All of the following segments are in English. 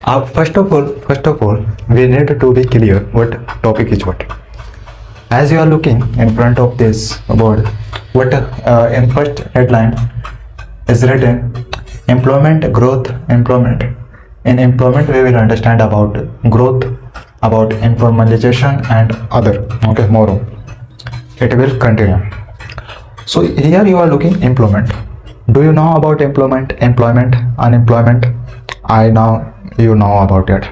First of all, we need to be clear what topic is what. As you are looking in front of this board, what in first headline is written employment growth employment. In employment, we will understand about growth, about informalization and other. Okay, more. It will continue. So here you are looking employment. Do you know about employment, unemployment? I know you know about it.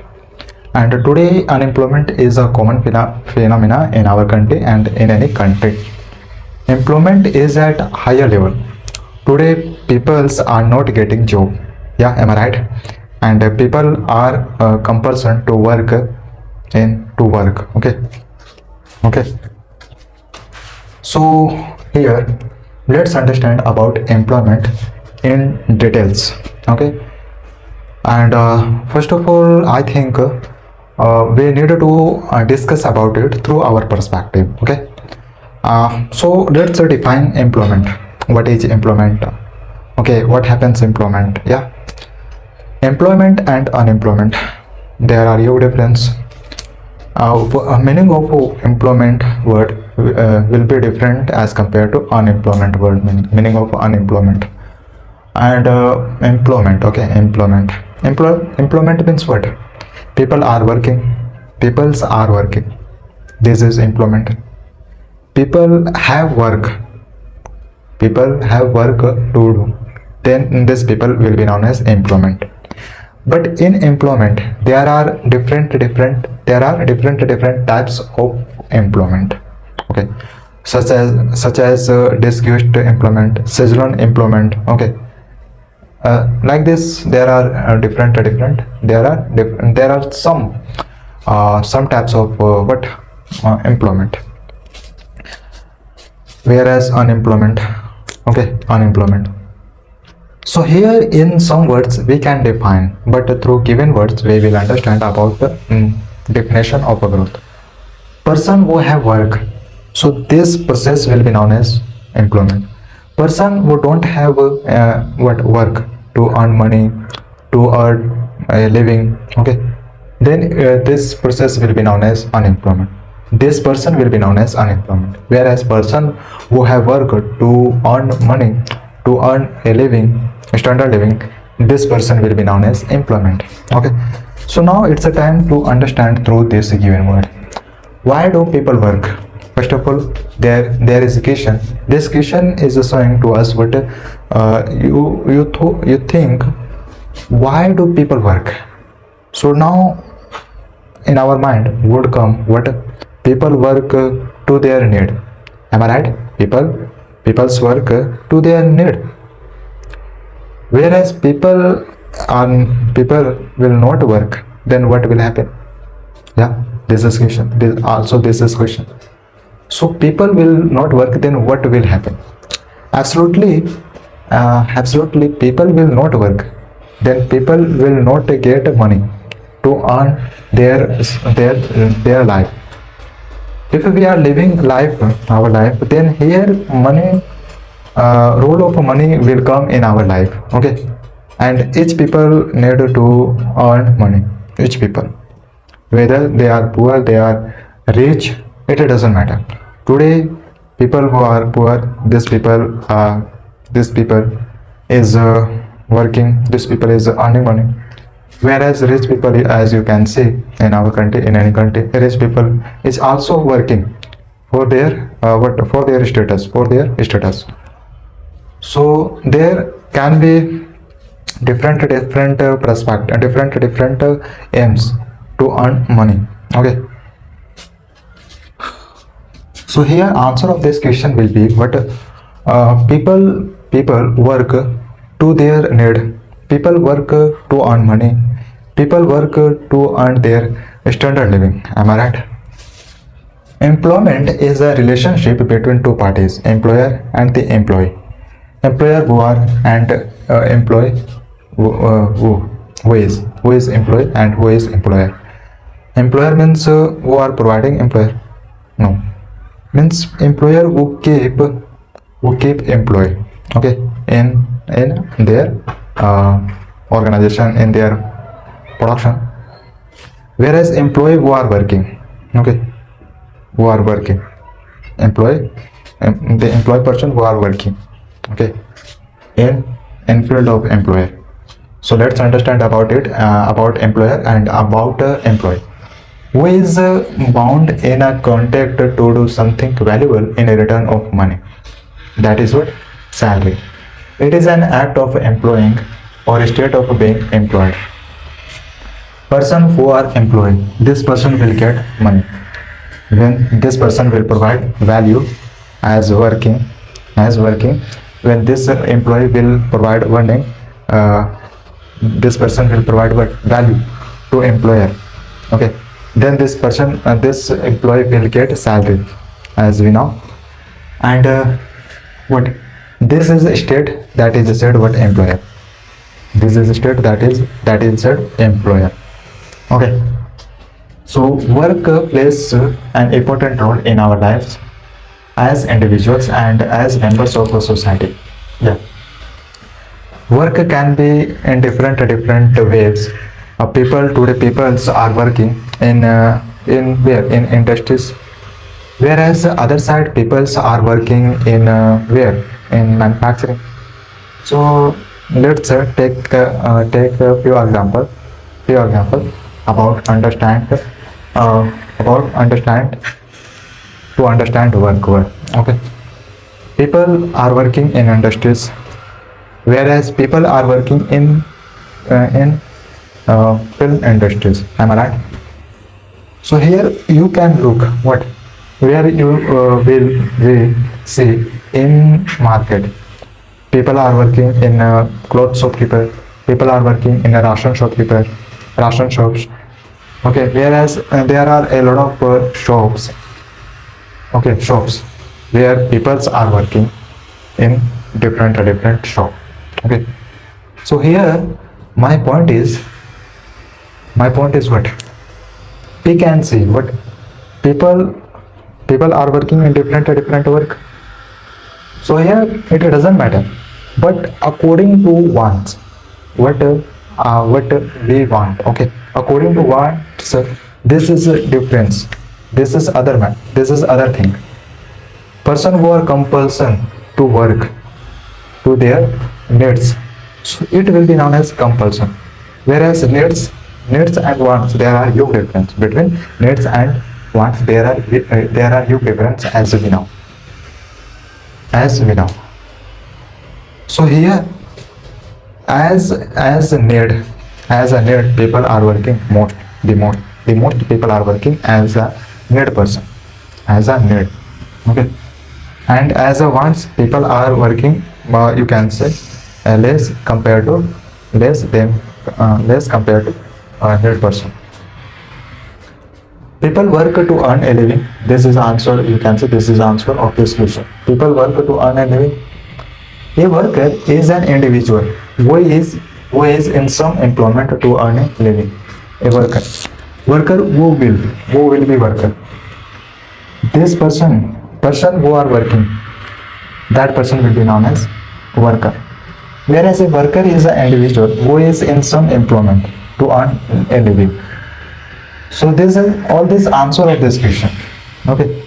And today unemployment is a common phenomena in our country and in any country. Employment is at higher level. Today peoples are not getting job. Yeah, am I right? And people are compulsion to work Okay. So here let's understand about employment in details. Okay. And first of all, I think we need to discuss about it through our perspective. Okay. So let's define employment. What is employment? Okay, what happens employment? Yeah, employment and unemployment, there are huge difference. Meaning of employment word will be different as compared to unemployment word meaning of unemployment. And employment. Okay, employment means what? Peoples are working. This is employment. People have work to do, then this people will be known as employment. But in employment there are different types of employment. Okay, such as disguised employment, seasonal employment. Okay, like this there are different there are some types of employment. Whereas unemployment. Okay, unemployment. So here in some words we can define, but through given words we will understand about the definition of a growth. Person who have work, so this process will be known as employment. Person who don't have work to earn money, to earn a living. Okay, then this process will be known as unemployment. This person will be known as unemployment. Whereas person who have work to earn money, to earn a living, standard living, this person will be known as employment. Okay, so now it's a time to understand through this given word. Why do people work? First of all, there is a question. This question is showing to us what you think. Why do people work? So now in our mind would come what? People work to their need. Am I right? People's work to their need. Whereas people will not work, then what will happen? Yeah, this is question. This is question. So people will not work, then what will happen? Absolutely, people will not work, then people will not get money to earn their life. If we are living our life, then here money, role of money will come in our life. Okay, and each people need to earn money. Each people, whether they are poor, they are rich, it doesn't matter. Today, people who are poor, this people is working. This people is earning money. Whereas rich people, as you can see in our country, in any country, rich people is also working for their status. So there can be different perspective, different aims to earn money. Okay. So here answer of this question will be what? People work to their need. People work to earn money. People work to earn their standard living. Am I right? Employment is a relationship between two parties, employer and the employee. Employer who are and employee who is employee and who is employer. Employer means who are providing, employer no, means employer who keep employee. Okay, in their organization, in their production, whereas employee who are working, okay, who are working, employee, the employee person who are working, okay, in field of employer. So let's understand about it, about employer and about employee, who is bound in a contract to do something valuable in a return of money. That is what? Salary. It is an act of employing or a state of being employed. Person who are employed, this person will get money. When this person will provide value as working, when this employee will provide earning, this person will provide what? Value to employer. Okay. Then this person, this employee will get salary, as we know. And what? This is a state that is said what? Employer. This is a state that is said employer. Okay. So work plays an important role in our lives as individuals and as members of a society. Yeah. Work can be in different ways. Peoples are working in where? In industries, whereas other side peoples are working in where? In manufacturing. So let's take a few examples about understand to understand work. Okay, people are working in industries, whereas people are working in film industries. Am I right? So here you can look what, where you will see in market. People are working in clothes shopkeeper. People are working in a ration shops. Okay, whereas there are a lot of shops. Okay, shops where people are working in different shop. Okay, so here my point is what we can see, what people are working in different work. So here it doesn't matter, but according to wants, what we want. Okay, according to wants, this is a difference, this is other thing. Person who are compulsion to work to their needs, so it will be known as compulsion. Whereas needs and wants, there are huge difference between needs and wants. There are huge difference, as we know. So here, as a need, people are working the most people are working as a need person, Okay, and as a wants, people are working, you can say, less compared to need person. People work to earn a living. This is answer, you can say, this is answer of this question. People work to earn a living. A worker is an individual who is in some employment to earn a living. A worker who will be worker. This person who are working, that person will be known as worker. Whereas a worker is an individual who is in some employment to earn a living. So this is all this answer of this question. Okay.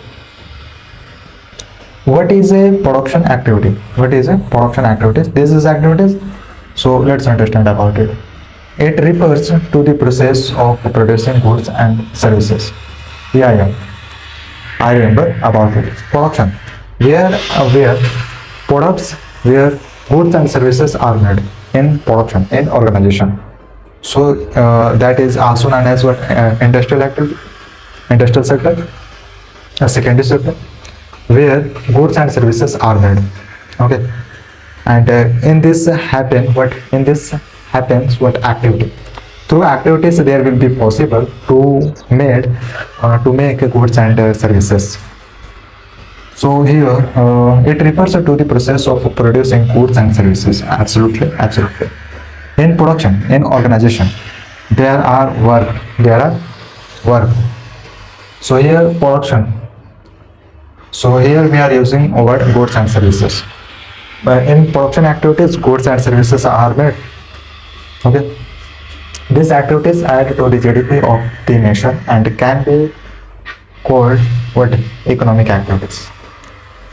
What is a production activity? This is activities. So let's understand about it. It refers to the process of producing goods and services. Yeah. I remember about it. Production, where goods and services are made in production, in organization. So that is also known as what? Industrial activity, industrial sector, a secondary sector, where goods and services are made. Okay, and in this happens what activity. Through activities, there will be possible to make goods and services. So here it refers to the process of producing goods and services. Absolutely. In production, in organization, there are work. So here production. So here we are using word goods and services. But in production activities, goods and services are made. Okay. These activities add to the GDP of the nation and can be called what economic activities.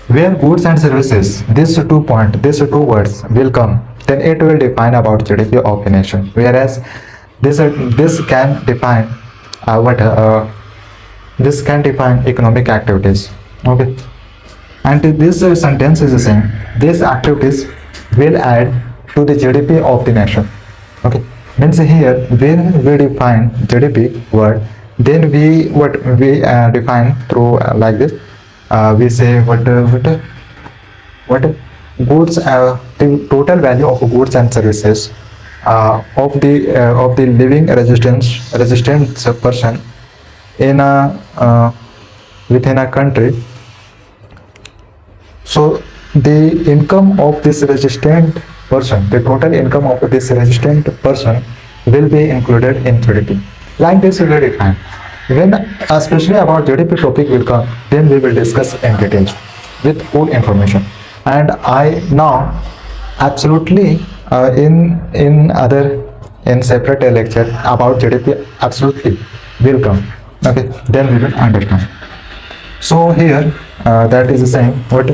Where goods and services, these two words will come, then it will define about GDP of a nation. Whereas this can define what this can define economic activities. Okay, and this sentence is saying these activities will add to the GDP of the nation. Okay, means here when we define GDP word, then we define through like this. We say what goods, the total value of goods and services of the living resistance person in a within a country. So the income of this resistant person, the total income of this resistant person will be included in GDP. Like this we will define. When especially about GDP topic will come, then we will discuss in details with full information. And I now absolutely in separate lecture about GDP absolutely will come. Okay, then we will understand. So here that is the same. What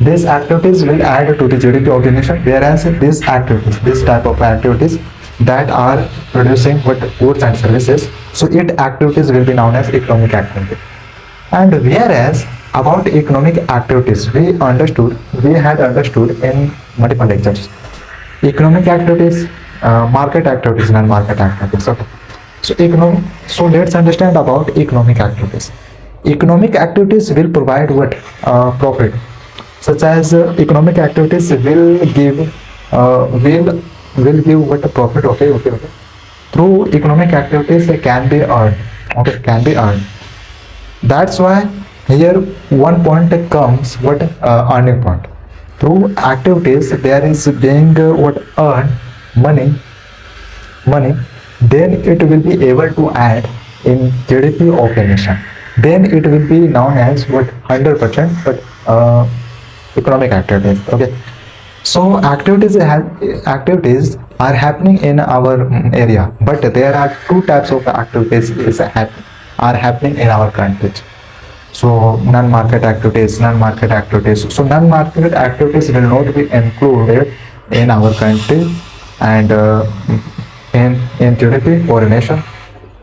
these activities will add to the GDP of the nation, whereas these activities, this type of activities that are producing what goods and services, so it activities will be known as economic activity. And whereas about economic activities, we had understood in multiple lectures. Economic activities, market activities, non-market activities. Okay. So let's understand about economic activities. Economic activities will provide what profit, such as economic activities will give what profit. Okay. Through economic activities they can be earned. Okay, can be earned. That's why here one point comes what earning point. Through activities there is being what earn money, then it will be able to add in GDP of a nation. Then it will be known as what 100% but economic activities. Okay, so activities are happening in our area, but there are two types of activities are happening in our country. So non-market activities. So non-market activities will not be included in our country and in GDP for a nation,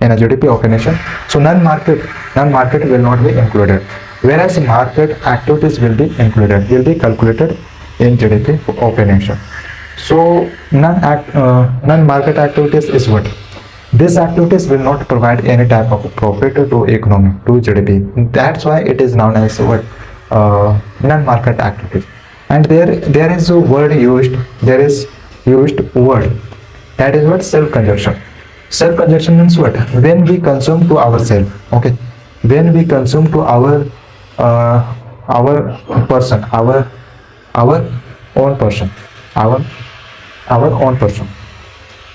in a GDP of a nation. So non-market will not be included, whereas market activities will be included, will be calculated in GDP of a nation. So non-market activities is what? These activities will not provide any type of profit to economy, to GDP. That's why it is known as what non-market activities. And there is a word used. There is used word that is what self-consumption. Self-consumption means what? When we consume to ourselves. Okay, when we consume to our person, our own person, our own person.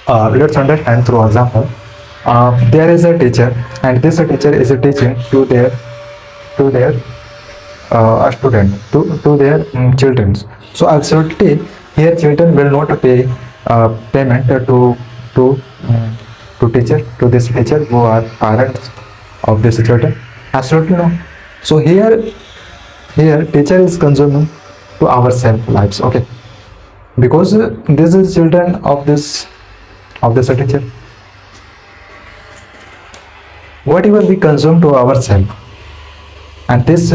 Let's understand through example. There is a teacher, and this teacher is teaching to their student, to their children. So absolutely here children will not pay payment to teacher, to this teacher who are parents of this children. Absolutely no. So here teacher is consuming to our self lives. Okay, because this is children of this teacher. Whatever we consume to ourselves, and this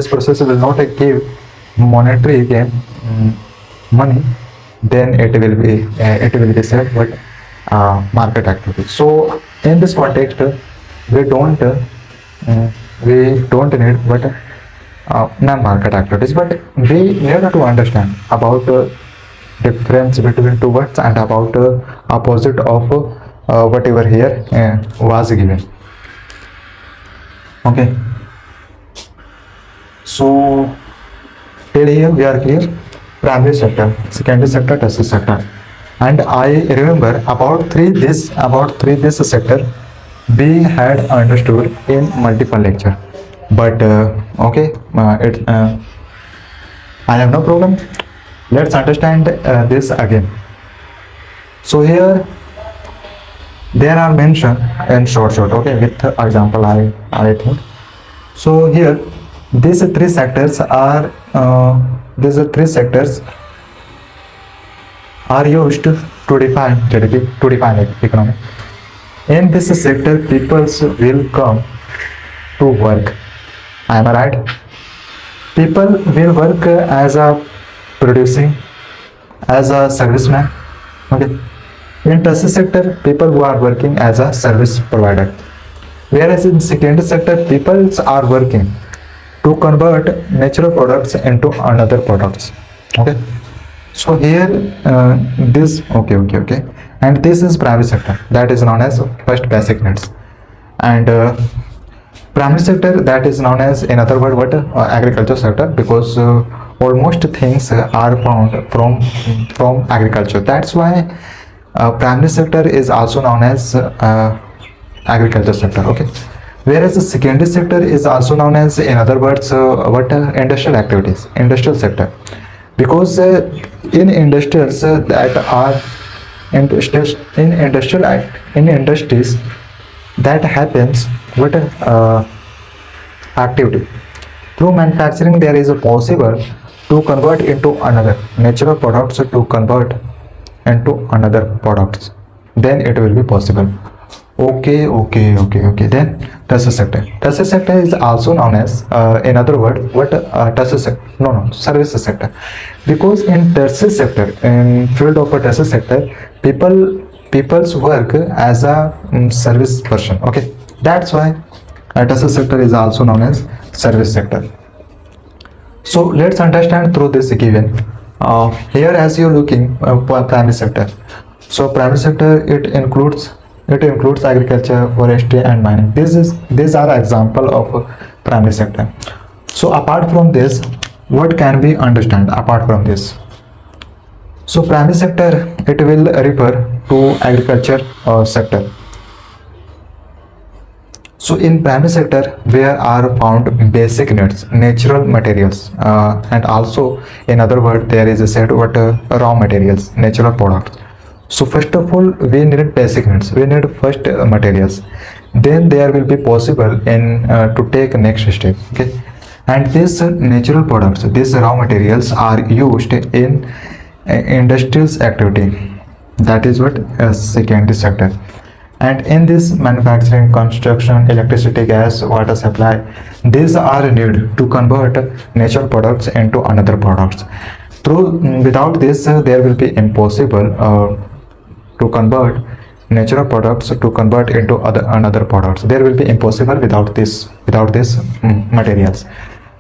process will not give monetary gain, money, then it will be said what market activity. So in this context we don't need what non-market activities, but we need to understand about difference between two words and about opposite of whatever here was given. Okay, so till here we are clear. Primary sector, secondary sector, tertiary sector, and I remember about three this sector we had understood in multiple lecture, but okay, I have no problem. Let's understand this again. So here there are mentioned in short, okay, with example I think. So here these three sectors are used to define GDP, to define economy. In this sector, people will come to work. Am I right? People will work as a producing, as a serviceman. Okay. In tertiary sector, people who are working as a service provider. Whereas in secondary sector, people are working to convert natural products into another products. Okay. So here okay, and this is private sector, that is known as first basic needs, and primary sector, that is known as, in other word, what agriculture sector, because almost things are found from agriculture. That's why primary sector is also known as agriculture sector. Okay. Whereas the secondary sector is also known as, in other words, industrial activities, industrial sector, because in industrials that are in industries that happens what activity through manufacturing, there is a possible to convert into another natural products, to convert into another products, then it will be possible. Okay. Then tertiary sector is also known as, in other word, what tertiary sector, no, service sector, because in tertiary sector, in field of a tertiary sector, people's work as a service person. Okay. That's why tertiary sector is also known as service sector. So let's understand through this given. Here, as you're looking for primary sector, so primary sector, it includes agriculture, forestry, and mining. These are example of primary sector. So apart from this, what can we understand apart from this? So primary sector, it will refer to agriculture sector. So in primary sector, where are found basic needs, natural materials, and also, in other word, there is a set what raw materials, natural products. So first of all, we need basic needs. We need first materials. Then there will be possible in to take next step. Okay, and these natural products, these raw materials are used in industrial activity. That is what secondary sector. And in this manufacturing, construction, electricity, gas, water supply, these are needed to convert natural products into another products. Without this, there will be impossible to convert natural products to convert into another products. There will be impossible without this materials.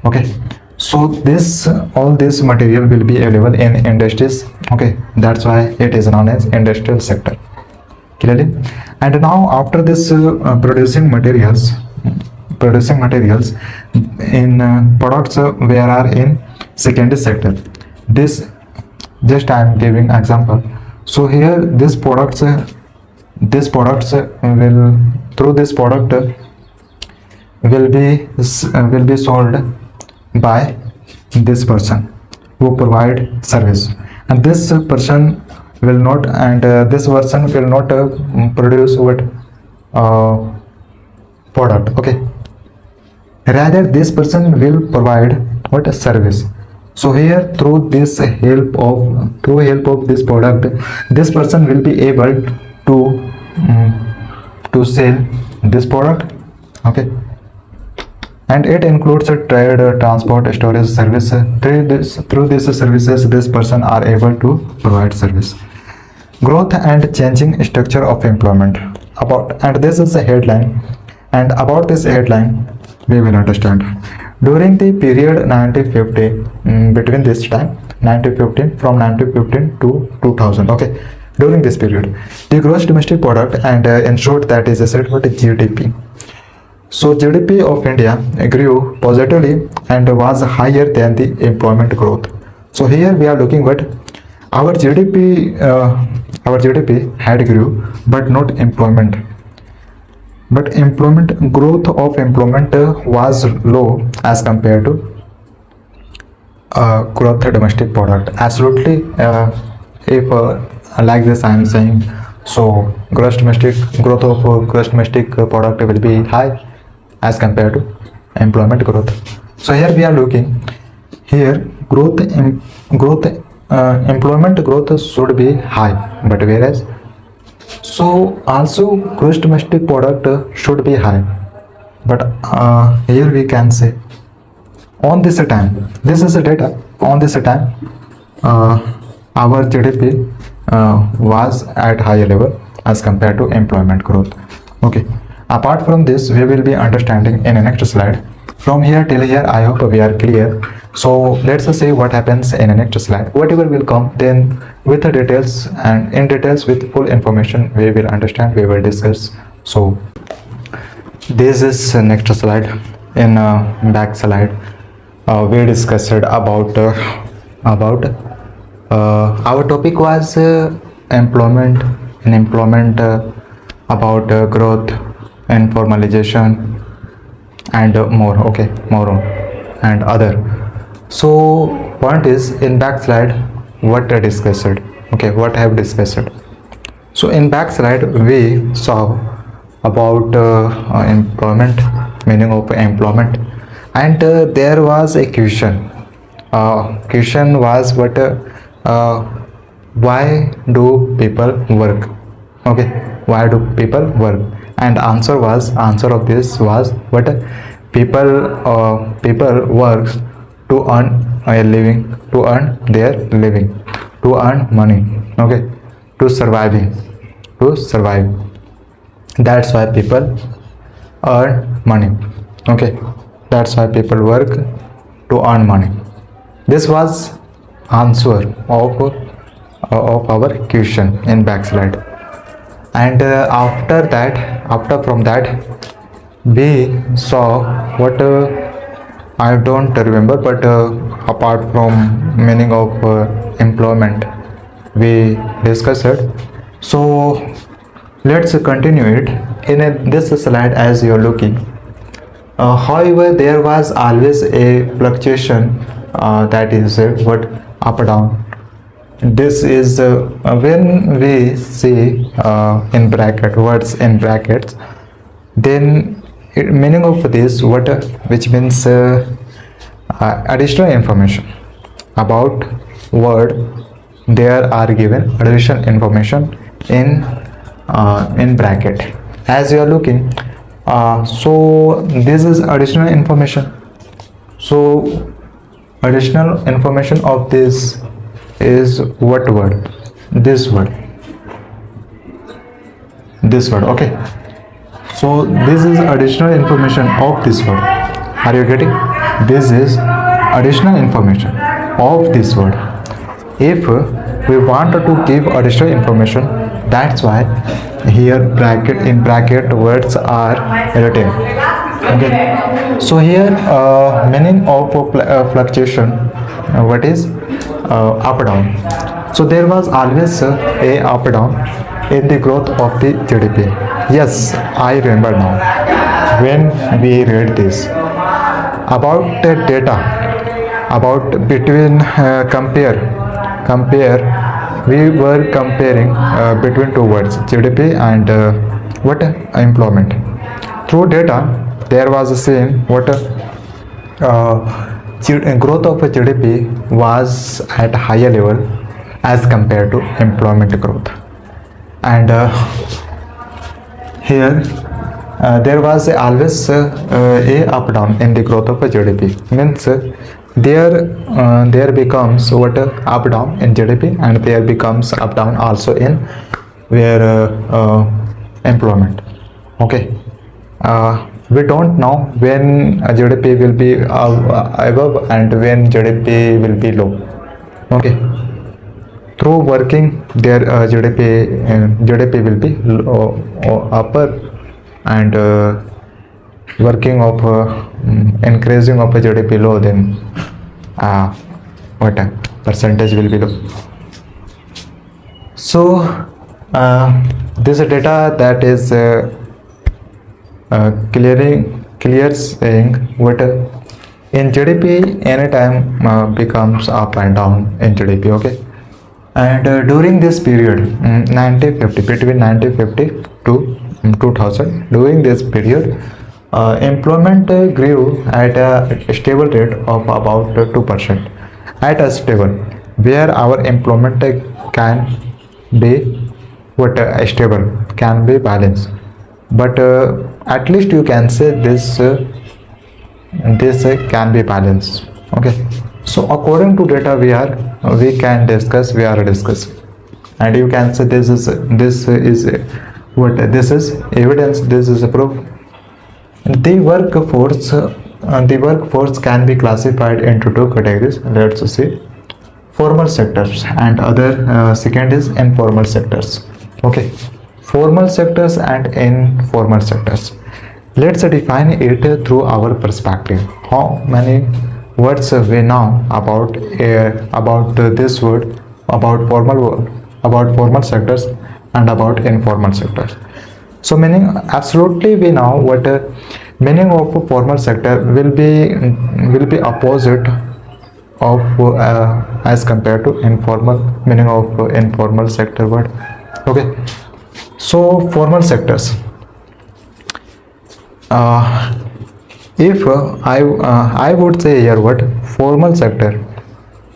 Okay. So all this material will be available in industries. Okay. That's why it is known as industrial sector. Clearly. And now after this producing materials in products where are in secondary sector, this just I am giving example. So here this products will through this product will be sold by this person who provide service, and this person will not, and this person will not produce what product. Okay, rather this person will provide what a service. So here through help of this product, this person will be able to sell this product. Okay, and it includes a trade, transport, storage, service. Through these services, this person are able to provide service. Growth and changing structure of employment. And this is a headline, and about this headline we will understand. During the period 1950, between this time 1915, from 1915 to 2000, okay, during this period, the gross domestic product, and in short, that is a set what GDP. So GDP of India grew positively and was higher than the employment growth. So here we are looking what our GDP had grew, but not employment. But growth of employment was low as compared to growth domestic product. Absolutely, if like this I am saying. So gross domestic growth of gross domestic product will be high as compared to employment growth. So here we are looking here growth employment growth should be high, but whereas so also gross domestic product should be high, but here we can say on this time, this is the data on this time, our GDP was at higher level as compared to employment growth. Okay, apart from this we will be understanding in the next slide. From here till here I hope we are clear. So let's see what happens in the next slide. Whatever will come then with the details, and in details with full information we will understand, we will discuss. So this is next slide. In back slide we discussed about our topic was employment and employment, about growth, informalisation, and more. Okay, more on and other. So point is in back slide what I discussed. Okay, what I have discussed. So in back slide we saw about employment, meaning of employment, and there was a question. Question was what why do people work? Okay, why do people work? And answer of this was what people works to earn a living, to earn their living, to earn money. Okay, to survive. That's why people earn money. Okay, that's why people work to earn money. This was answer of our question in backslide. And after from that we saw what I don't remember, but apart from meaning of employment we discussed it. So let's continue it in this slide as you're looking. However, there was always a fluctuation, that is what up down. This is when we see in bracket words in brackets, then meaning of this what which means additional information about word. There are given additional information in bracket as you are looking. So this is additional information. So additional information of this is what word? This word. Okay, so this is additional information of this word. Are you getting? This is additional information of this word. If we want to give additional information, that's why here in bracket words are written. Okay, so here meaning of fluctuation, what is up down. So there was always a up down in the growth of the GDP. Yes, I remember now when we read this about the data about between compare. We were comparing between two words, GDP and what employment. Through data there was the same what growth of GDP was at higher level as compared to employment growth. And here there was always a up down in the growth of GDP. Means there becomes what up down in GDP, and there becomes up down also in where employment. Okay, we don't know when GDP will be above and when GDP will be low. Okay, through working their GDP will be upper, and working of increasing of a GDP low, then what percentage will be low. So this data that is clear saying what in GDP anytime becomes up and down in GDP. Okay, And during this period, 1950, between 1950 to 2000, during this period, employment grew at a stable rate of about 2%. At a stable, where our employment can be stable, can be balanced. But at least you can say this can be balanced. Okay, so according to data we are discussing, and you can say this is evidence, this is a proof. The workforce can be classified into two categories. Let's see, formal sectors and other second is informal sectors. Okay, formal sectors and informal sectors. Let's define it through our perspective. How many words we know about this word, about formal sectors and about informal sectors. So meaning, absolutely we know what meaning of a formal sector will be opposite of as compared to informal meaning of informal sector word. Okay, so formal sectors. If I would say here what formal sector,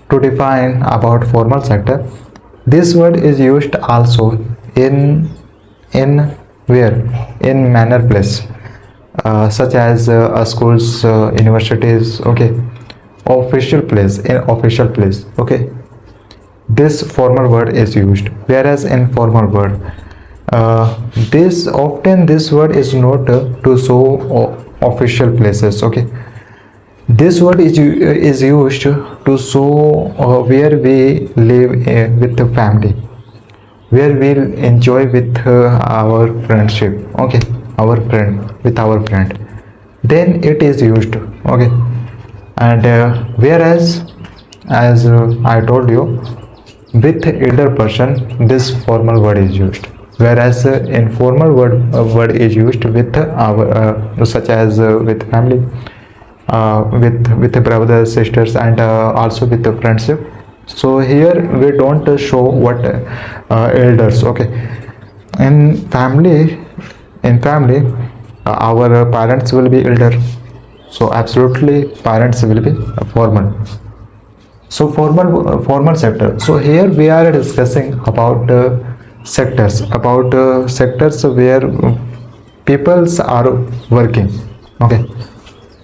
to define about formal sector, this word is used also in where, in manner place, such as schools, universities. Okay, official place, in official place. Okay, this formal word is used, whereas informal word, this word is not to show official places. Okay, this word is used to show where we live with the family, where we'll enjoy with our friendship. Okay, our friend, then it is used. Okay, and whereas, as I told you, with elder person this formal word is used, whereas informal word is used with our such as with family, with the brothers, sisters, and also with the friendship. So here we don't show what elders. Okay, in family, our parents will be elder, so absolutely parents will be formal. So formal sector. So here we are discussing about sectors where peoples are working. Okay,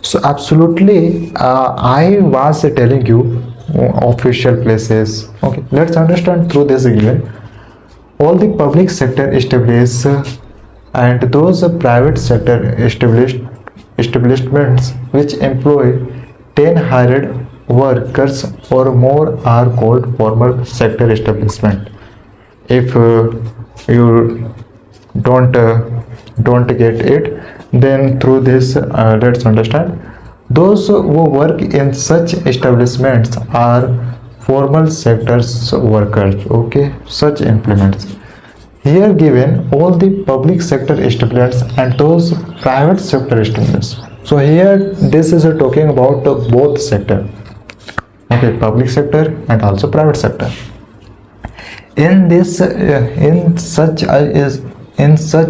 so absolutely I was telling you official places. Okay, let's understand through this given. All the public sector established and those private sector establishments which employ 10 hired workers or more are called formal sector establishment. If you don't get it, then through this let's understand. Those who work in such establishments are formal sectors workers. Okay, such implements here given all the public sector establishments and those private sector establishments. So here this is talking about both sector. Okay, public sector and also private sector. In this in such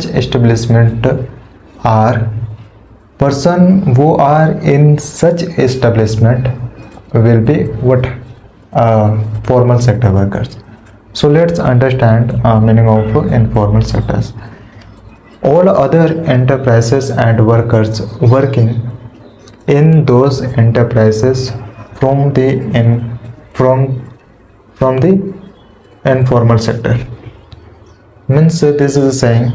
establishment are person who are in such establishment will be what formal sector workers. So let's understand meaning of informal sectors. All other enterprises and workers working in those enterprises from the informal sector. Means this is saying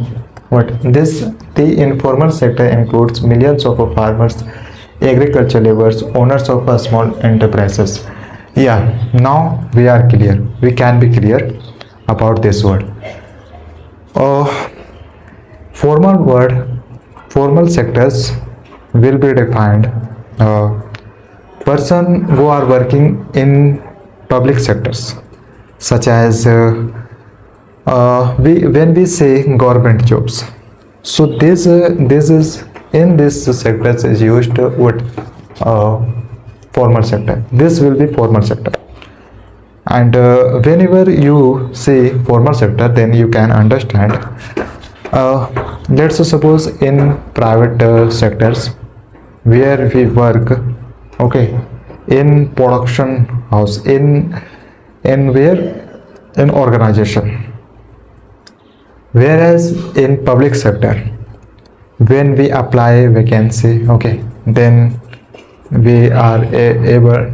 what this the informal sector includes millions of farmers, agriculture laborers, owners of small enterprises. Yeah, now we are clear. We can be clear about this word. Formal sectors will be defined. Person who are working in public sectors, such as when we say government jobs. So this is in this sectors is used what formal sector. This will be formal sector. And whenever you see formal sector, then you can understand, let's suppose in private sectors where we work, okay, in production house, in where, in organization. Whereas in public sector, when we apply vacancy, okay, then we are able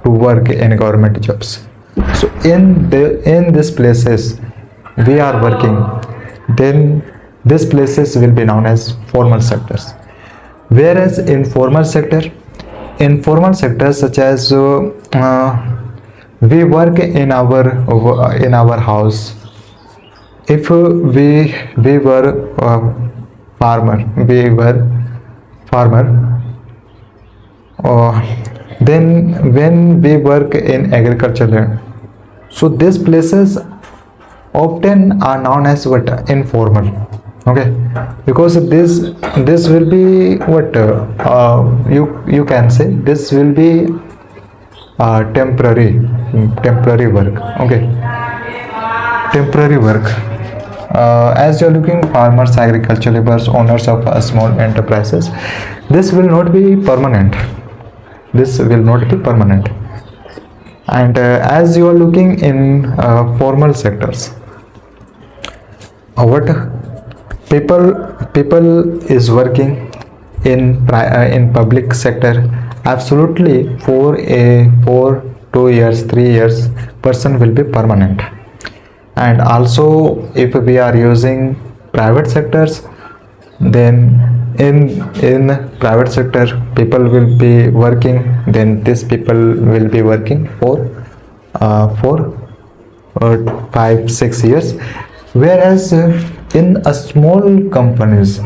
to work in government jobs. So in these places we are working, then these places will be known as formal sectors. Whereas in formal sectors such as we work in our house. If we were farmer, then when we work in agriculture land, so these places often are known as what, informal, okay, because this will be what, you can say this will be temporary work, okay, temporary work. As you are looking farmers, agriculture laborers, owners of small enterprises, this will not be permanent. And as you are looking in formal sectors, what people is working in public sector, absolutely for 2 years, 3 years, person will be permanent. And also if we are using private sectors, then in private sector people will be working, then these people will be working for 5-6 years. Whereas in a small companies,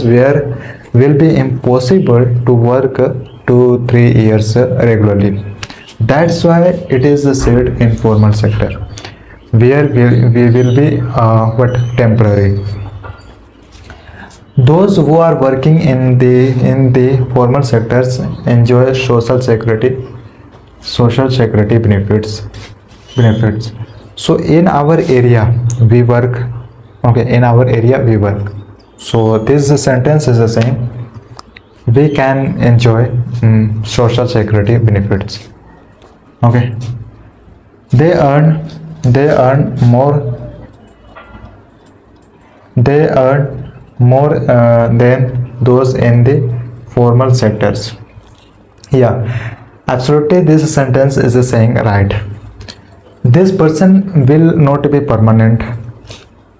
where will be impossible to work 2-3 years regularly. That's why it is said informal sector, where we will be temporary. Those who are working in the formal sectors enjoy social security benefits. So in our area we work, okay, in our area we work. So this sentence is the same, we can enjoy social security benefits, okay. They earn more than those in the formal sectors. Yeah, absolutely, this sentence is saying right. This person will not be permanent,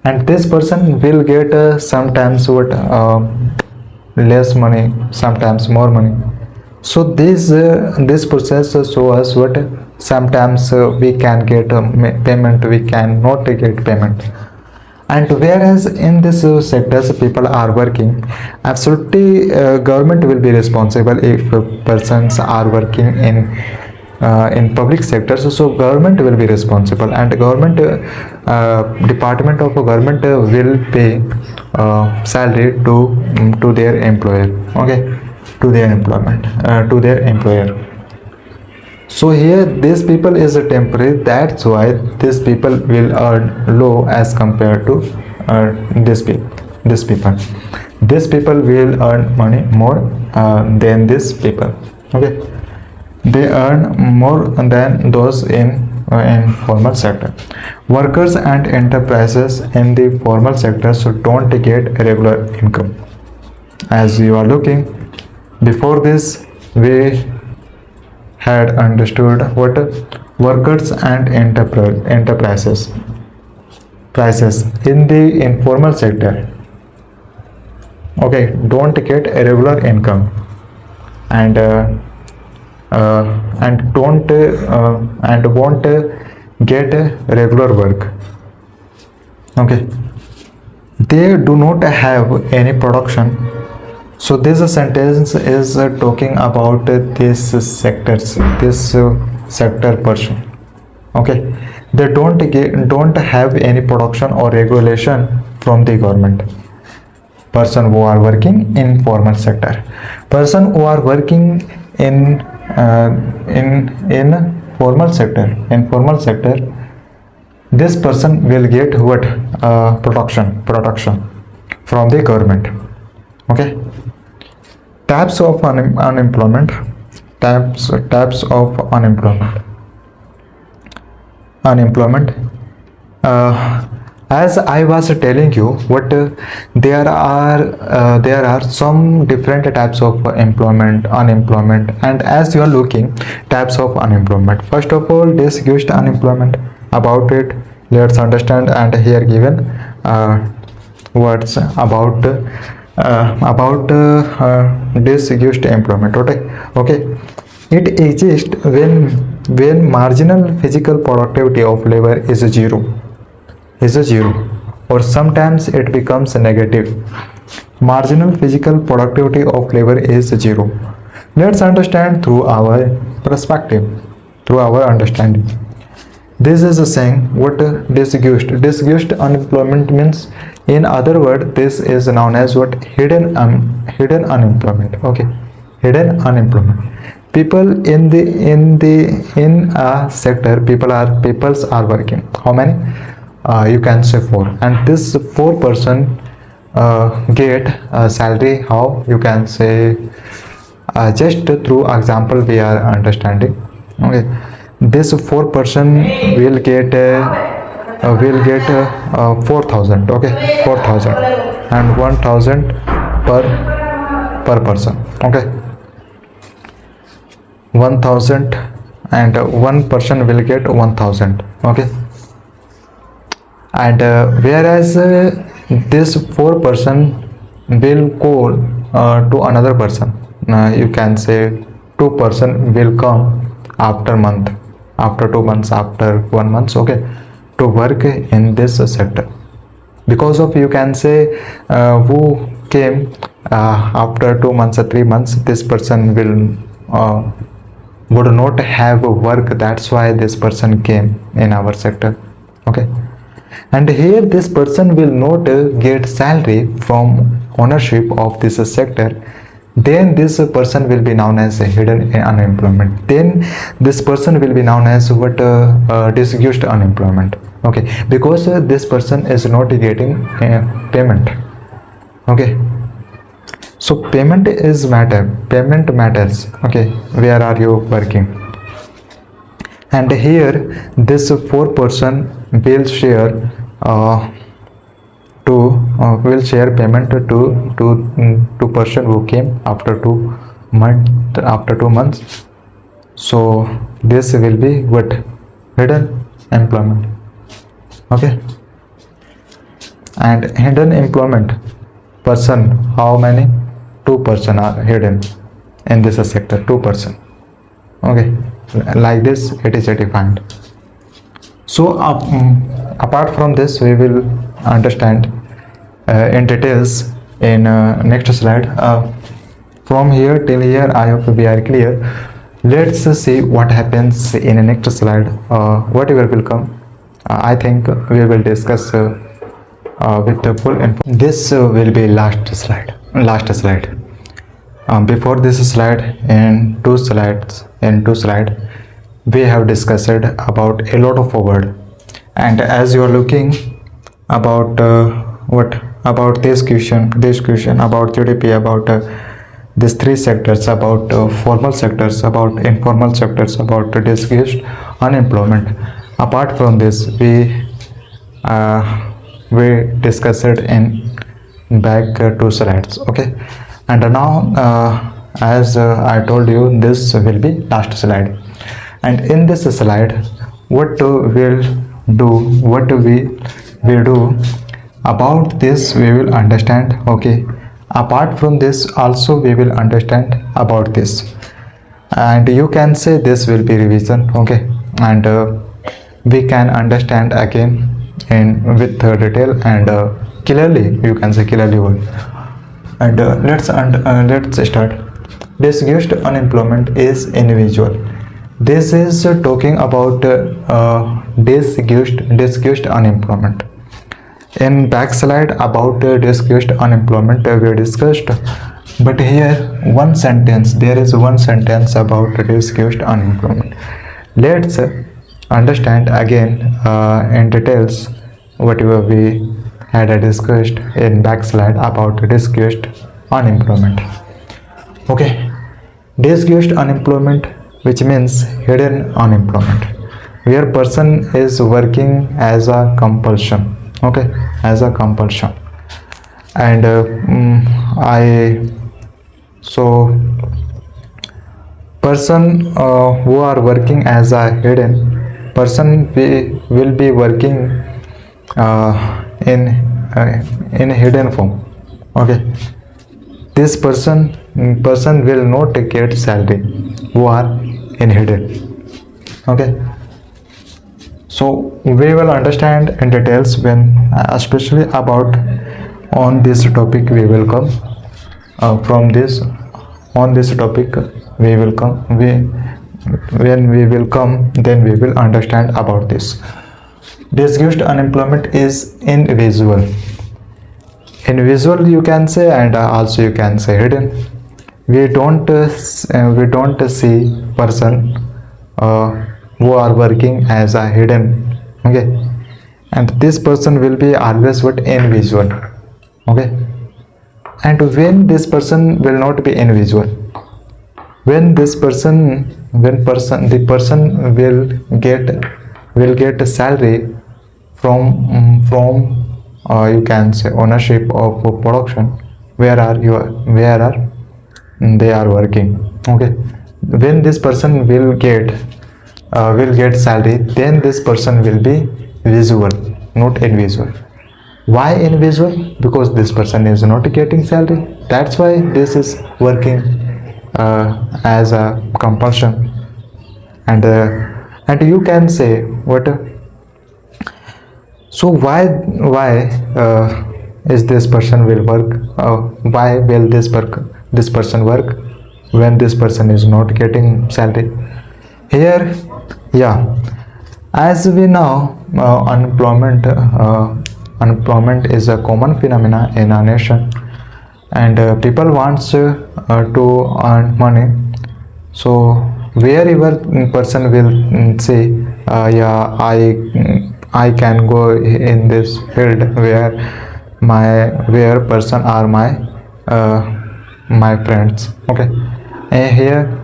and this person will get sometimes less money, sometimes more money. So this process show us what, sometimes we can get payment, we cannot get payment. And whereas in this sectors people are working, absolutely government will be responsible if persons are working in public sectors. So government will be responsible, and government department of government will pay salary to their employer, okay, to their employer. So here these people is a temporary, that's why these people will earn low as compared to this people. These people will earn money more than these people, okay. They earn more than those in formal sector. Workers and enterprises in the formal sector so don't get regular income. As you are looking, before this we had understood what workers and enterprises prices in the informal sector, okay, don't get a regular income, and don't and won't get regular work, okay. They do not have any production. So this sentence is talking about this sector person, okay. They don't have any production or regulation from the government. Person who are working in formal sector, person who are working in formal sector, in formal sector, this person will get what? Protection from the government. Okay. Types of unemployment. Types of unemployment. As I was telling you, what there are some different types of unemployment, and as you are looking types of unemployment, first of all, disguised unemployment. About it, let's understand. And here given words about disguised employment. Okay. It exists when marginal physical productivity of labor is zero, or sometimes it becomes negative. Marginal physical productivity of labor is zero. Let's understand through our perspective, through our understanding. This is a saying what disguised unemployment means. In other words, this is known as what? Hidden unemployment. Okay, hidden unemployment. People in a sector, peoples are working. How many? You can say 4, and this 4 person get a salary. How? You can say just through example we are understanding. Okay, this 4 person will get 4,000. Okay, 4,000 and 1,000 per person. Okay, 1,000 and one person will get 1,000. Okay, and whereas this 4 person will go to another person. You can say 2 person will come after month, after 2 months, after 1 month. Okay, to work in this sector, because of, you can say, who came after 2 months or 3 months, this person would not have work. That's why this person came in our sector. Okay, and here this person will not get salary from ownership of this sector. Then this person will be known as hidden unemployment. Then this person will be known as what? Disguised unemployment. Okay, because this person is not getting payment. Okay, so payment matters. Okay, where are you working? And here this 4 person will share will share payment to person who came after 2 months. So this will be what? Hidden employment. Okay, and hidden employment person, how many? 2 person are hidden in this sector. 2 person. Okay, like this it is defined. So apart from this, we will understand in details in next slide. From here till here, I hope we are clear. Let's see what happens in the next slide. Whatever will come, I think we will discuss with the full info. This will be last slide. Before this slide, in two slides, we have discussed about a lot of word. And as you are looking about about this question, about GDP, about these 3 sectors, about formal sectors, about informal sectors, about disguised unemployment. Apart from this, we discussed in back 2 slides. Okay, and now as I told you, this will be last slide. And in this slide, what we do about this, we will understand. Okay, apart from this also we will understand about this, and you can say this will be revision. Okay, and we can understand again in with detail and clearly, you can say clearly word. And let's start. Disguised unemployment is individual. This is talking about disguised unemployment. In backslide about disguised unemployment we discussed, but here there is one sentence about disguised unemployment. Let's understand again in details whatever we had discussed in backslide about discussed unemployment. Okay, disguised unemployment, which means hidden unemployment, where person is working as a compulsion. Okay, as a compulsion, and I so person who are working as a hidden person, we will be working in hidden form. Okay, this person will not get salary who are in hidden. Okay, so we will understand in details when especially about on this topic we will come from this on this topic we will come we when we will come then we will understand about this. Disguised unemployment is invisible you can say, and also you can say hidden. We don't see person who are working as a hidden. Okay, and this person will be always what invisible. Okay, and when this person will not be invisible, when this person when person the person will get a salary from you can say ownership of production where are they are working. Okay, when this person will get salary, then this person will be visible, not invisible. Why invisible? Because this person is not getting salary, that's why this is working as a compulsion. And you can say what so why is this person will work why will this person work when this person is not getting salary here? Yeah, as we know, unemployment is a common phenomena in our nation, and people wants to earn money. So wherever person will say yeah, I can go in this field where person are my friends. Okay, and here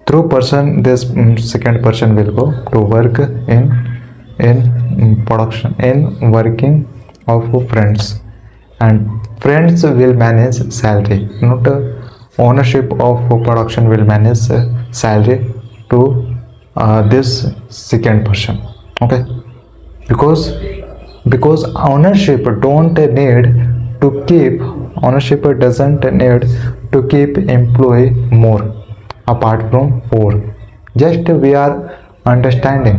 through person this second person will go to work in production, in working of friends, and friends will manage salary, not ownership of production will manage salary to this second person. Okay, because ownership doesn't need to keep employee more apart from 4. Just we are understanding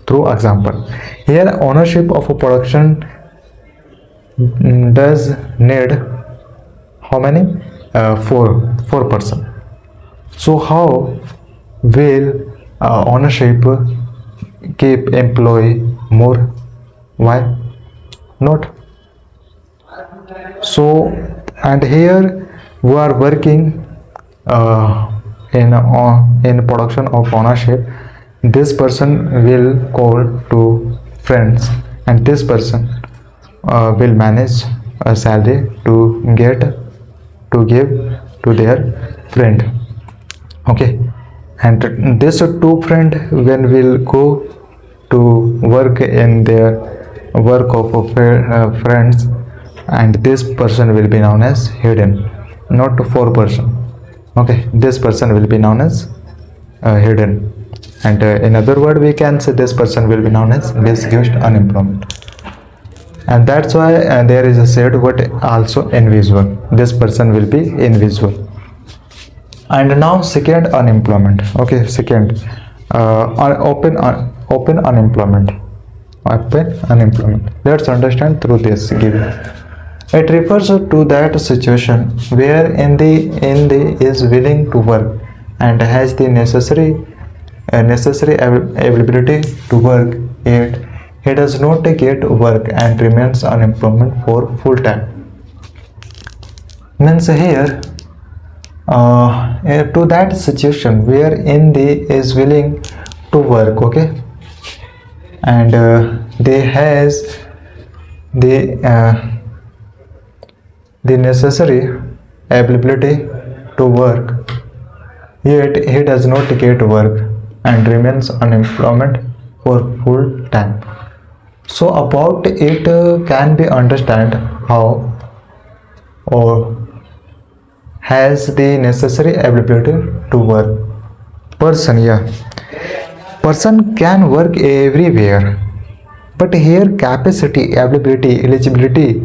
through example. Here ownership of a production does need how many? 4 person. So how will ownership keep employee more? Why not? So and here we are working in production of ownership. This person will call to friends, and this person will manage a salary to give to their friend. Okay, and this two friend when will go to work in their work of friends, and this person will be known as hidden, not 4 person. Okay, this person will be known as hidden, and in other word we can say this person will be known as disguised unemployment. And that's why there is a said word also invisible. This person will be invisible. And now second unemployment. Okay, second open unemployment. Open unemployment. Let's understand through this given. It refers to that situation where the is willing to work and has the necessary availability to work, yet he does not get work and remains unemployment for full time. Means here to that situation where the is willing to work, okay, and they has the the necessary ability to work, yet he does not get work and remains unemployment for full time. So about it can be understand how or has the necessary ability to work. Person, yeah, person can work everywhere, but here capacity, ability, eligibility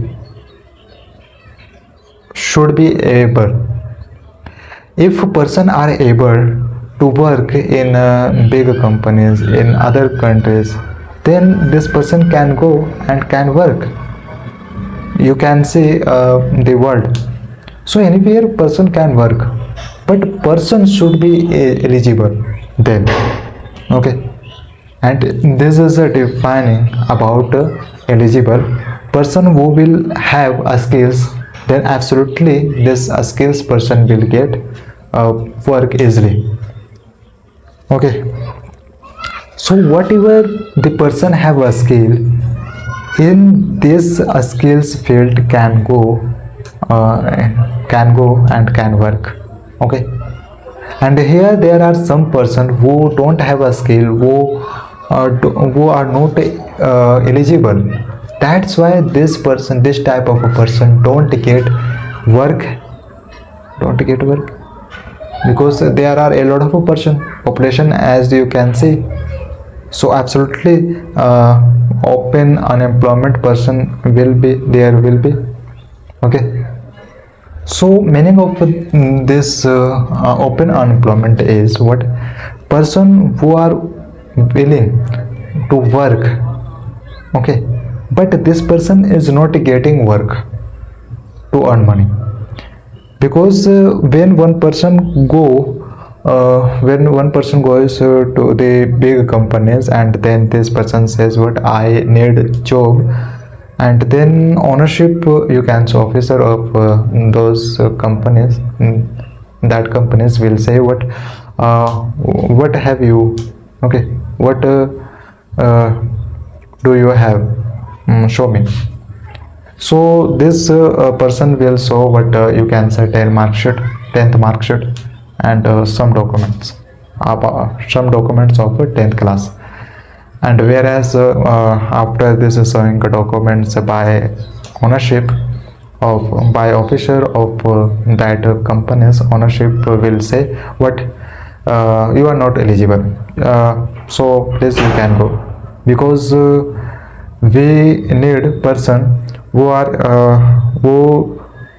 should be able. If person are able to work in big companies in other countries, then this person can go and can work. You can see the world. So anywhere person can work, but person should be eligible then, okay. And this is a defining about eligible person who will have a skills, then absolutely this skills person will get work easily, okay. So whatever the person have a skill in this skills field can go and can work, okay. And here there are some person who don't have a skill, who are not eligible. That's why this person, this type of a person don't get work, because there are a lot of a population, as you can see. So absolutely open unemployment person will be okay. So meaning of this open unemployment is what? Person who are willing to work, okay, but this person is not getting work to earn money, because when one person goes to the big companies, and then this person says what, I need job, and then ownership, you can say officer of those companies, that companies will say what have you, okay, what do you have, show me. So this person will show what, you can say 10th mark sheet and some documents of 10th class. And whereas after this showing documents by ownership of, by officer of that company's ownership will say what, you are not eligible, so please you can go, because we need person who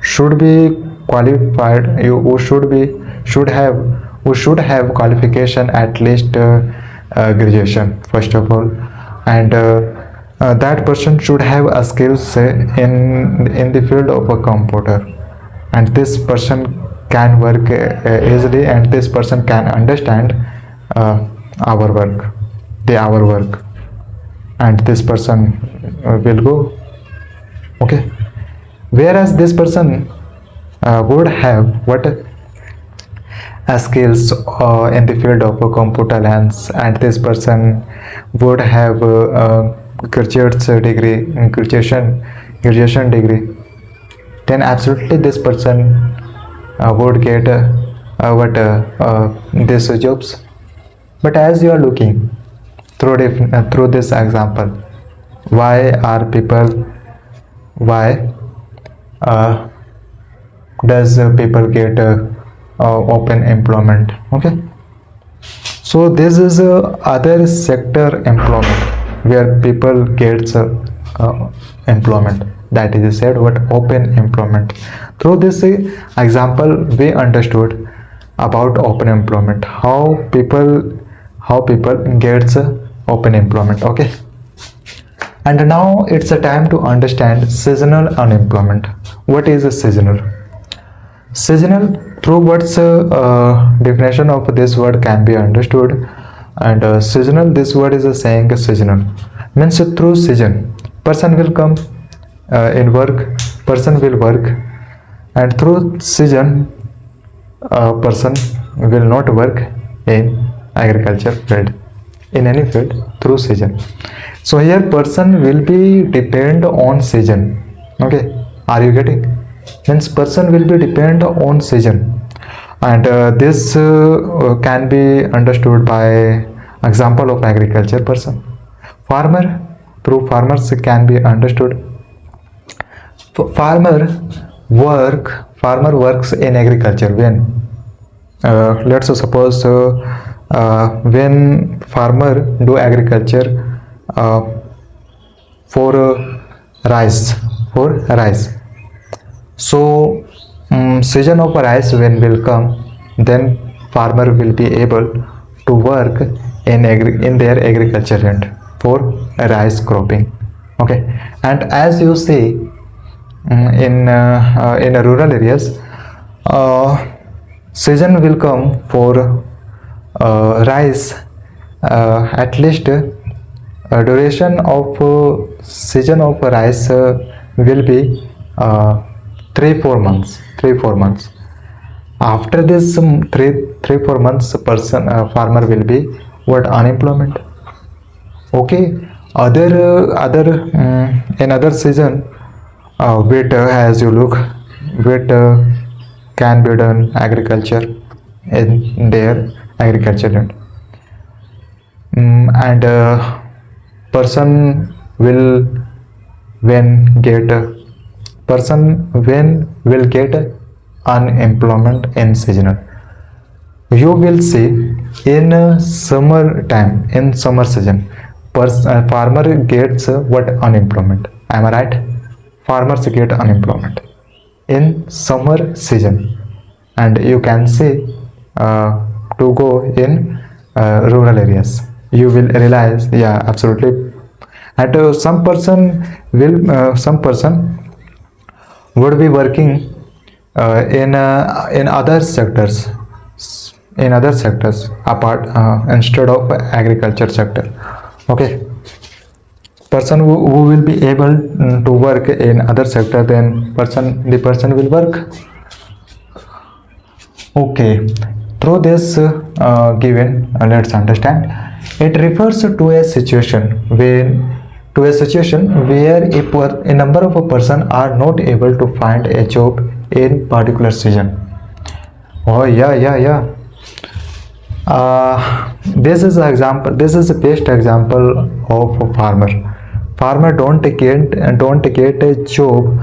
should be qualified, who should have qualification, at least graduation first of all, and that person should have a skills in the field of a computer, and this person can work easily, and this person can understand our work, and this person will go, okay. Whereas this person would have what, skills in the field of computer science, and this person would have graduation degree, then absolutely this person would get these jobs. But as you are looking through this example, why does people get open employment, okay. So this is other sector employment, where people gets employment, that is said what, open employment. Through this example we understood about open employment, how people gets open employment, okay. And now it's a time to understand seasonal unemployment. What is a seasonal? Through what's definition of this word can be understood, and seasonal, this word is a saying seasonal means through season person will come in work, person will work, and through season person will not work in agriculture field, in any field through season. So here person will be depend on season. Okay, are you getting? Means person will be depend on season, and this can be understood by example of agriculture person. Farmer, through farmers can be understood. Farmer works in agriculture when let's suppose when farmer do agriculture uh, for rice, for rice. So season of rice when will come, then farmer will be able to work in their agriculture land for rice cropping. Okay, and as you see in rural areas, season will come for rice, at least duration of season of rice will be 3-4 months. 3-4 months. After this 3-4 months, person farmer will be what, unemployment. Okay, in other season, wheat, as you look, wheat can be done agriculture in their agriculture land. And person will when get person when will get unemployment in seasonal. You will see in summer time, in summer season, farmer gets what, unemployment. Am I right? Farmers get unemployment in summer season, and you can see to go in rural areas, you will realize, yeah, absolutely. And some person would be working in other sectors, apart instead of agriculture sector. Okay, person who will be able to work in other sector, then the person will work. Okay, through this given, let's understand, it refers to a situation where a number of a person are not able to find a job in particular season. Oh yeah. This is the best example of a farmer. Farmer don't get a job,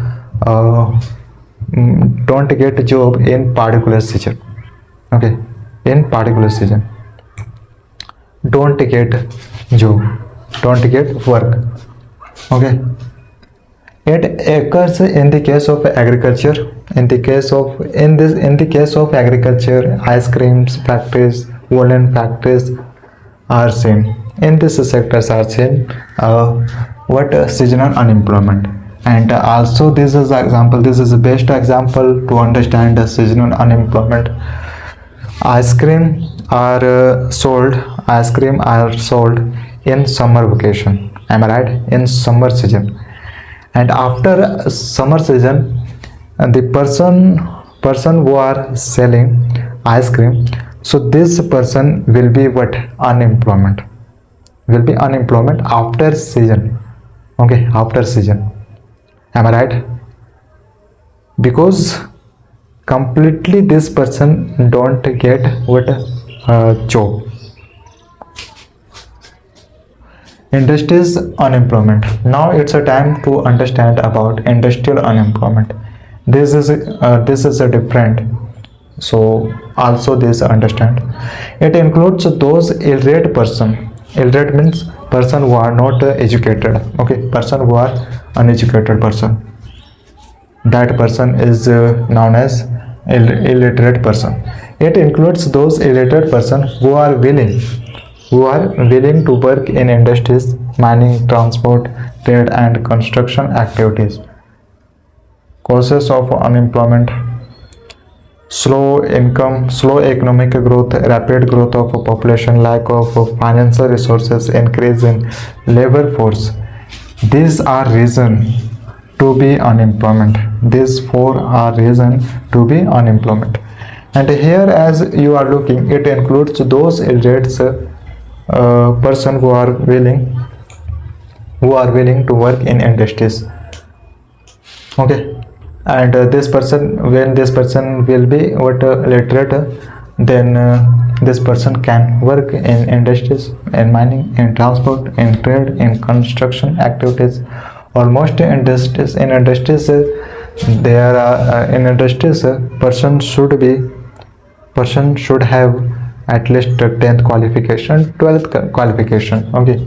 in particular season. Okay, in particular season, don't get job, don't get work. Okay, it occurs in the case of agriculture. In the case of agriculture, ice creams factories, woolen factories are seen. In this sectors are seen seasonal unemployment. And also this is the best example to understand seasonal unemployment. Ice cream are sold in summer vacation. Am I right? In summer season. And after summer season, the person who are selling ice cream, so this person will be what, unemployment, after season. Okay, after season. Am I right? Because completely this person don't get what, job. Industries unemployment. Now it's a time to understand about industrial unemployment. This is a different. So also this understand. It includes those illiterate person. Illiterate means person who are not educated. Okay, person who are uneducated person. That person is known as illiterate person. It includes those illiterate person who are willing to work in industries, mining, transport, trade and construction activities. Causes of unemployment: slow economic growth, rapid growth of population, lack of financial resources, increase in labor force. These are reason to be unemployment. These four are reason to be unemployment. And here, as you are looking, it includes those illiterates person who are willing to work in industries. Okay, and this person, when this person will be what literate, then this person can work in industries, in mining, in transport, in trade, in construction activities. Almost in industries there are in industries person should have at least 10th qualification, 12th qualification. Okay,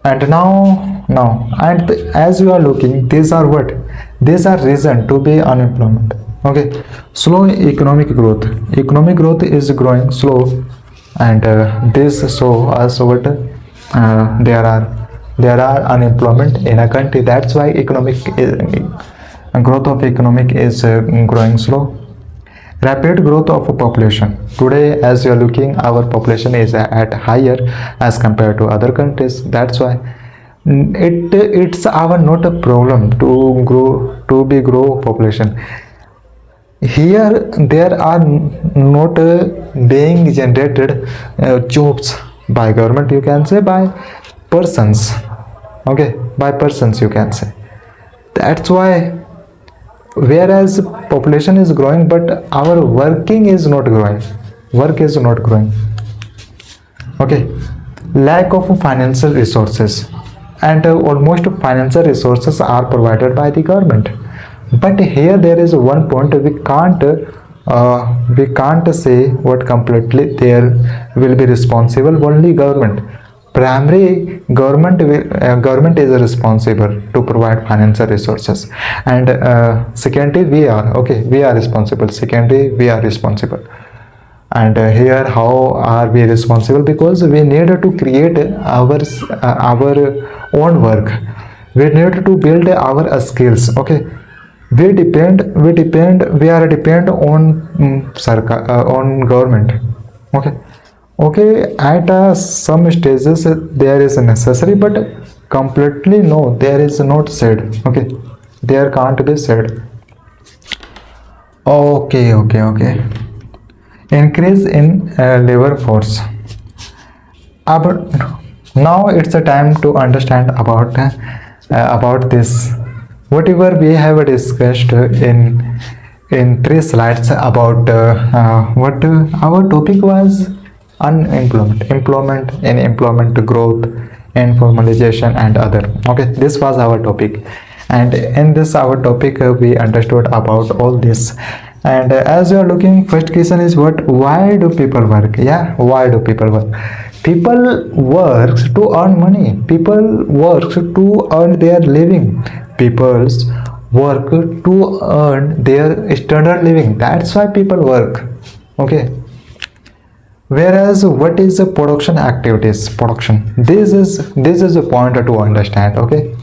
and now and as you are looking, these are what, these are reason to be unemployment. Okay, slow economic growth is growing slow, and this show us what there are unemployment in a country. That's why growth of economic is growing slow. Rapid growth of population. Today, as you are looking, our population is at higher as compared to other countries. That's why it's our not a problem to grow population. Here there are not being generated jobs by government, you can say, by persons. Okay, by persons, you can say. That's why, whereas population is growing but our working is not growing, work is not growing. Okay, lack of financial resources, and almost financial resources are provided by the government. But here there is one point, we can't say what completely there will be responsible only government. Primary government is responsible to provide financial resources, and secondly we are responsible, secondly we are responsible. And here how are we responsible? Because we need to create our own work, we need to build our skills. Okay, we are depend on on government. Okay, okay, at some stages there is necessary, but completely no, there is not said. Okay, there can't be said. Okay. Increase in labor force. But now it's a time to understand about this. Whatever we have discussed in 3 slides about what our topic was: unemployment, employment, and employment growth, informalization, and other. Okay, this was our topic, and in this our topic we understood about all this. And as you are looking, first question is what? Why do people work? Yeah, why do people work? People works to earn money. People works to earn their living. People's work to earn their standard living. That's why people work. Okay. Whereas what is the production activities? Production. This is a point to understand. Okay.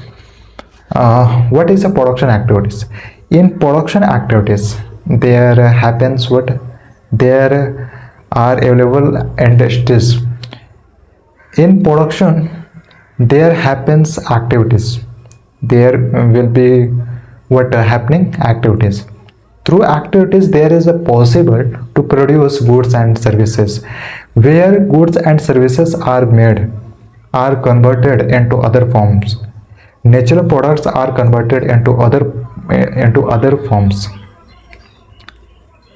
What is the production activities? In production activities, there happens what? There are available industries. In production, there happens activities. There will be what happening activities. Through activities, there is a possible to produce goods and services. Where goods and services are made, are converted into other forms. Natural products are converted into other forms.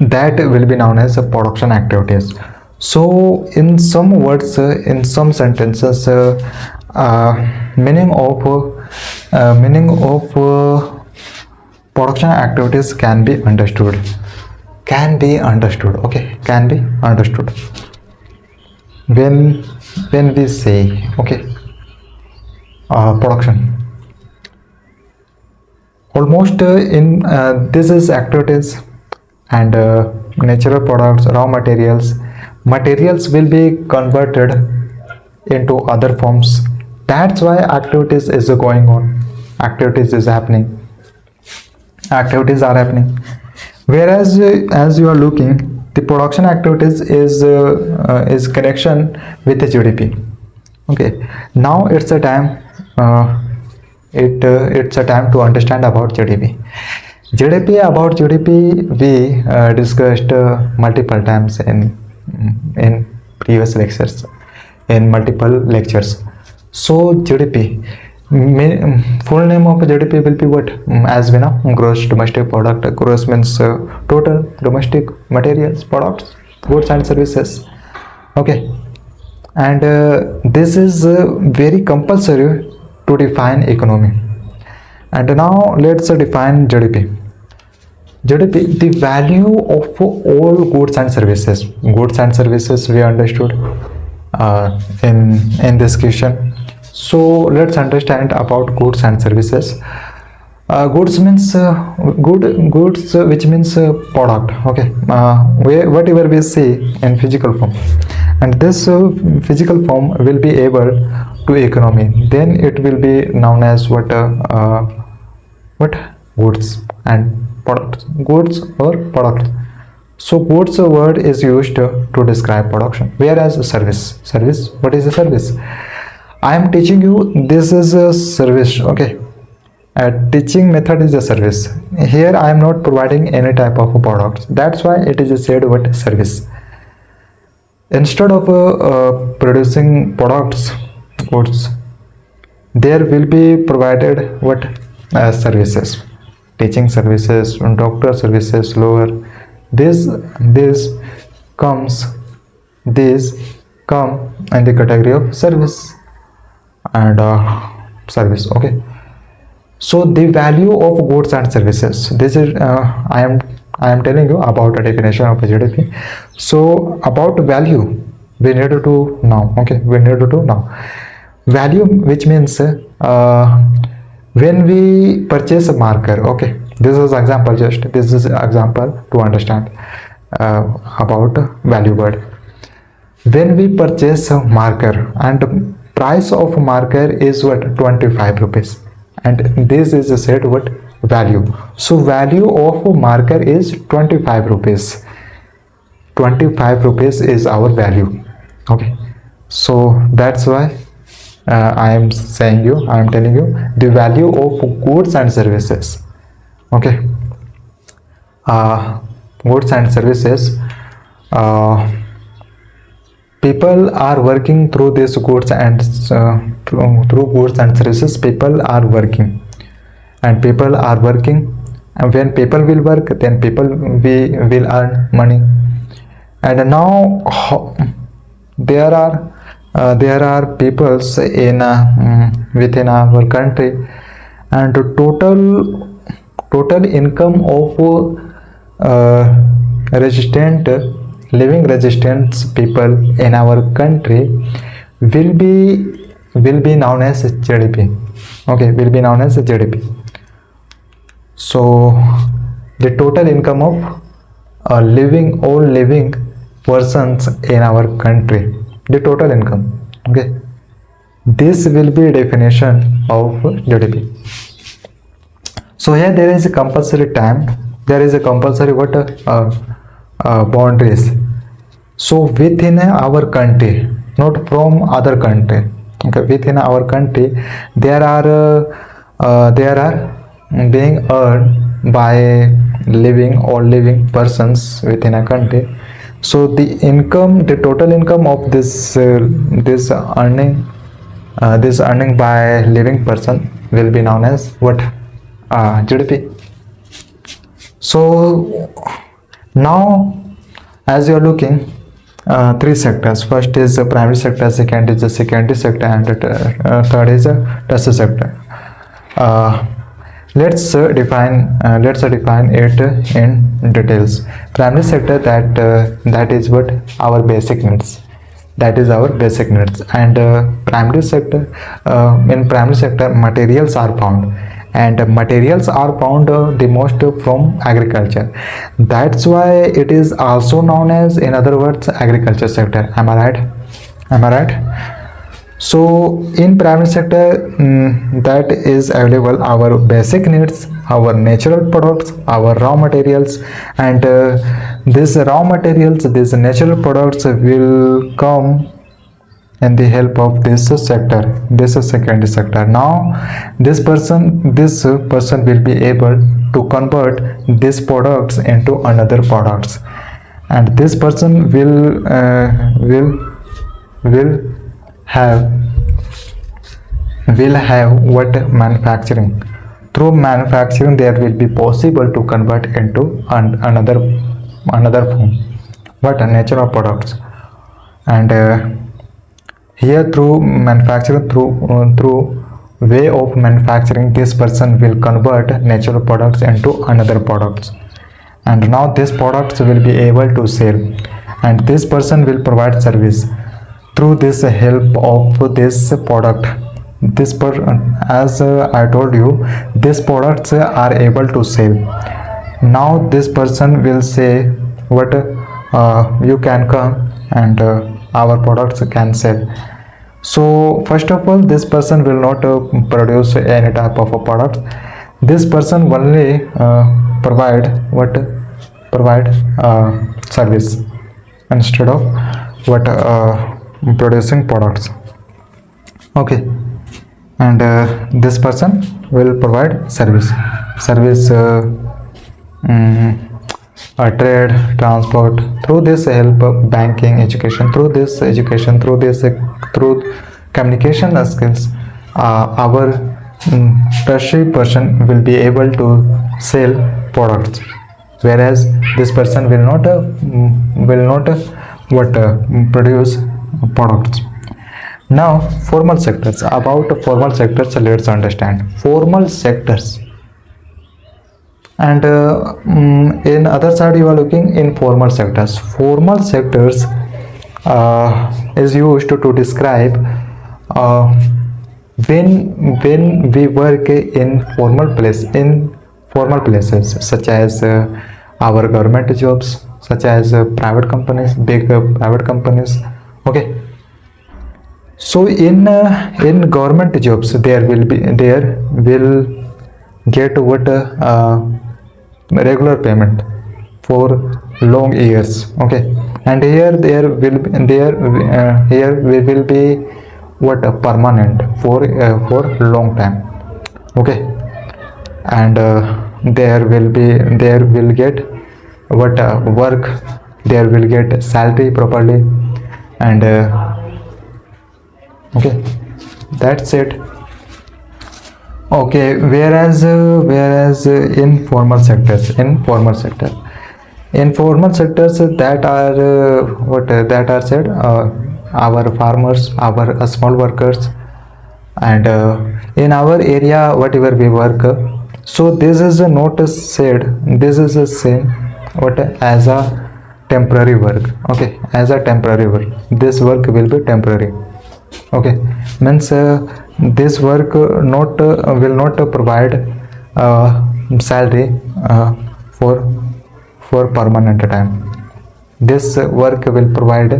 That will be known as production activities. So in some words, in some sentences, meaning of production activities can be understood. Okay, can be understood when we say, okay, production. Almost in this is activities, and natural products, raw materials will be converted into other forms. That's why activities is going on, activities is happening, activities are happening. Whereas as you are looking, the production activities is connection with the GDP. Okay, now it's a time it's a time to understand about GDP. About GDP we discussed multiple times in previous lectures. in multiple lectures. So GDP, full name of GDP will be what? As we know, gross domestic product. Gross means total domestic materials, products, goods and services. Okay, and this is very compulsory to define economy. And now let's define GDP. GDP, the value of all goods and services. Goods and services we understood in this question. So let's understand about goods and services. Goods means goods, which means product. Okay, whatever we see in physical form, and this physical form will be able to economy. Then it will be known as what goods and products. Goods or products. So goods word is used to describe production, whereas service, what is a service? I am teaching you, this is a service. Okay, a teaching method is a service. Here I am not providing any type of products, that's why it is said what? Service. Instead of producing products, goods, there will be provided what? Services, teaching services, doctor services, lower. This comes come in the category of service and service. Okay, so the value of goods and services, this is I am telling you about a definition of GDP. So about value we need to know. Okay, we need to know value, which means when we purchase a marker. Okay, this is example, just this is example to understand about value word. When we purchase a marker and price of marker is what? 25 rupees, and this is said what? Value. So value of marker is 25 rupees. 25 rupees is our value. Okay, so that's why I am telling you the value of goods and services. Okay, goods and services, people are working through these goods and through goods and services. People are working, and when people will work, then people will earn money. And now there are peoples in within our country, and total income of living resistant people in our country will be known as GDP. Okay, will be known as GDP. So the total income of living persons in our country, the total income. Okay, this will be definition of GDP. So here there is a compulsory time, there is a compulsory what? Boundaries. So within our country, not from other country. Okay, within our country there are being earned by living persons within a country. So the total income of this earning by living person will be known as what? GDP. So now as you are looking, three sectors. First is the primary sector, second is the secondary sector, and third is the tertiary sector. Let's define it in details. Primary sector, that is what? Our basic needs. That is our basic needs. And primary sector, in primary sector materials are found, and materials are found the most from agriculture. That's why it is also known as, in other words, agriculture sector. Am I right? So in primary sector, that is available our basic needs, our natural products, our raw materials, and these raw materials, these natural products will come in the help of this sector, this secondary sector. Now this person will be able to convert these products into another products, and this person will have will have what manufacturing. Through manufacturing there will be possible to convert into another form, what natural products. And here through manufacturing, through way of manufacturing, this person will convert natural products into another products, and now these products will be able to sell, and this person will provide service through this help of this product. As I told you, these products are able to sell. Now this person will say what you can come and our products can sell. So first of all, this person will not produce any type of a product. This person only provide service instead of what producing products. Okay. And this person will provide service trade, transport. Through this help, banking, education, through communication skills, our tertiary person will be able to sell products, whereas this person will not produce products. Now formal sectors. About formal sectors, let's understand formal sectors. And in other side you are looking informal sectors. Formal sectors is used to describe when we work in formal places, such as our government jobs, such as private companies, big private companies. Okay. So in government jobs there will get what regular payment for long years. Okay. And here we will be what permanent for long time. Okay. And there will get what work, there will get salary properly, and okay, that's it. Okay, whereas informal sectors that are said our farmers, our small workers, and in our area whatever we work, so this is not said, this is a same what as a temporary work. Okay, as a temporary work, this work will be temporary. Okay, means this work will not provide salary for permanent time. This work will provide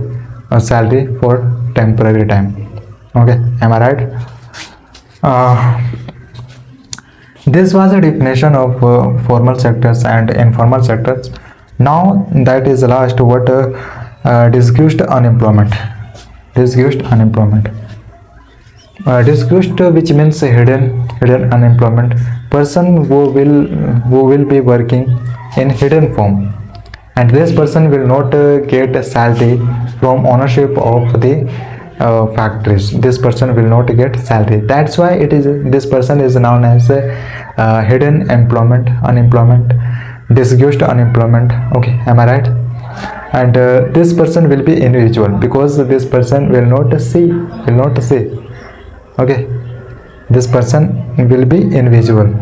a salary for temporary time. Okay, am I right? This was a definition of formal sectors and informal sectors. Now that is last what disguised unemployment. Disguised, which means hidden unemployment. Person who will be working in hidden form, and this person will not get a salary from ownership of the factories. This person will not get salary. That's why this person is known as hidden unemployment, disguised unemployment. Okay, am I right? And this person will be individual, because this person will not see. Okay, this person will be individual.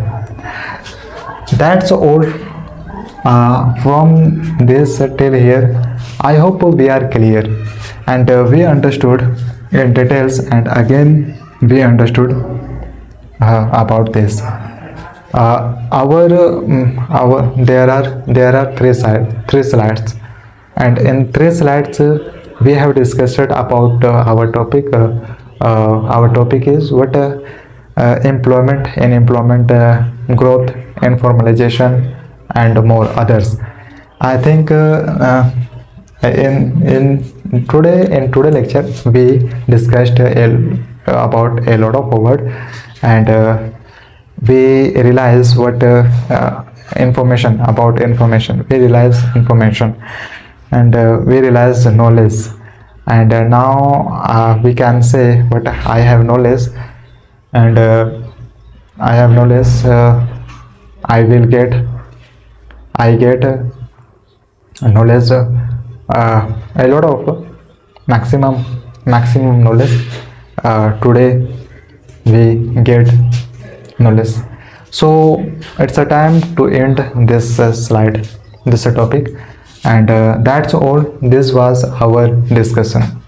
That's all from this till here. I hope we are clear, and we understood in details, and again we understood about this. Our there are three slides, and in 3 slides we have discussed about our topic. Our topic is what employment, growth, informalization, and more others. I think in today lecture we discussed about a lot of word, and we realize what information about information. We realize information, and we realize knowledge, and now we can say what I have knowledge, and I have knowledge, I will get, I get knowledge, a lot of maximum knowledge. Today we get knowledge. So it's a time to end this slide, this topic, and that's all. This was our discussion.